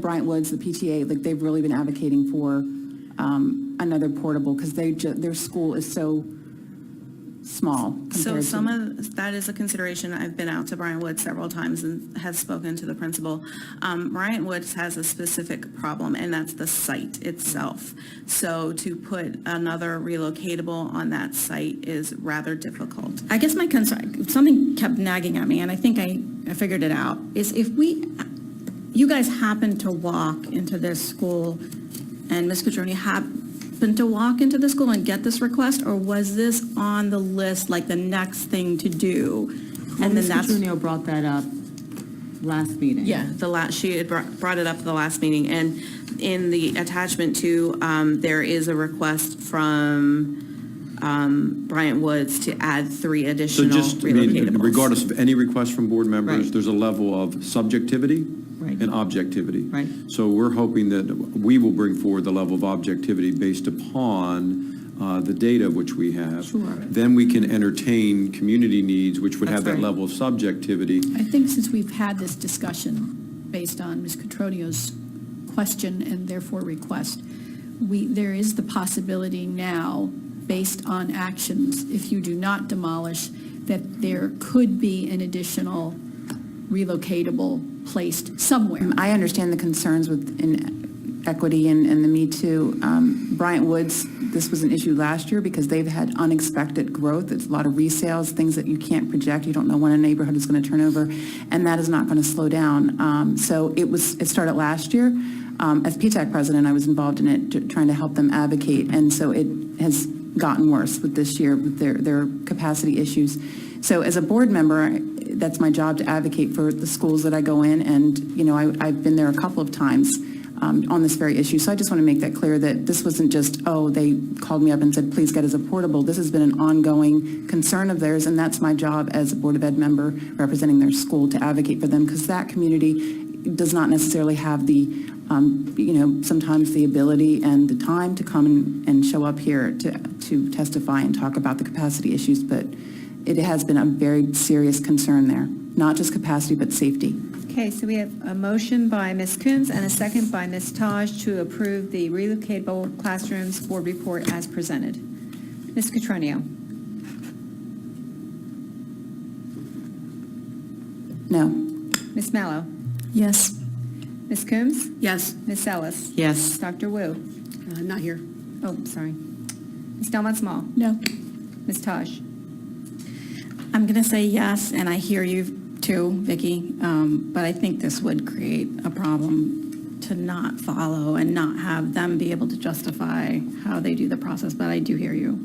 Bryant Woods, the PTA, like they've really been advocating for another portable because their school is so small. So some of that is a consideration. I've been out to Bryant Woods several times and have spoken to the principal. Bryant Woods has a specific problem, and that's the site itself. So to put another relocatable on that site is rather difficult. I guess my concern, something kept nagging at me, and I think I figured it out, is if you guys happen to walk into this school, and Ms. Catroni happened to walk into the school and get this request, or was this on the list, like the next thing to do? And then that's... Ms. brought that up last meeting. Yeah, she had brought it up at the last meeting, and in the attachment to, there is a request from Bryant Woods to add 3 additional relocatables. Regardless of any request from board members, Right. there's a level of subjectivity Right. and objectivity. Right. So we're hoping that we will bring forward the level of objectivity based upon the data which we have. Sure. Then we can entertain community needs, which would have That's that right. level of subjectivity. I think since we've had this discussion based on Ms. Cotronio's question and therefore request, there is the possibility now, based on actions, if you do not demolish, that there could be an additional relocatable placed somewhere. I understand the concerns with inequity and the Me Too. Bryant Woods, this was an issue last year because they've had unexpected growth. It's a lot of resales, things that you can't project. You don't know when a neighborhood is going to turn over, and that is not going to slow down. So it started last year. As PTAC president, I was involved in it, trying to help them advocate, and so it has gotten worse with this year with their capacity issues. So as a board member, that's my job to advocate for the schools that I go in, and I've been there a couple of times on this very issue. So I just want to make that clear that this wasn't just, they called me up and said, please get us a portable. This has been an ongoing concern of theirs, and that's my job as a Board of Ed member representing their school to advocate for them, because that community does not necessarily have the, sometimes the ability and the time to come and show up here to testify and talk about the capacity issues, but it has been a very serious concern there, not just capacity, but safety. Okay, so we have a motion by Ms. Coombs and a second by Ms. Taj to approve the relocatable classrooms board report as presented. Ms. Catronio. No. Ms. Mallow. Yes. Ms. Coombs. Yes. Ms. Ellis. Yes. Dr. Wu. Not here. Oh, sorry. Ms. Delmont Small. No. Ms. Taj. I'm going to say yes, and I hear you too, Vicki, but I think this would create a problem to not follow and not have them be able to justify how they do the process, but I do hear you.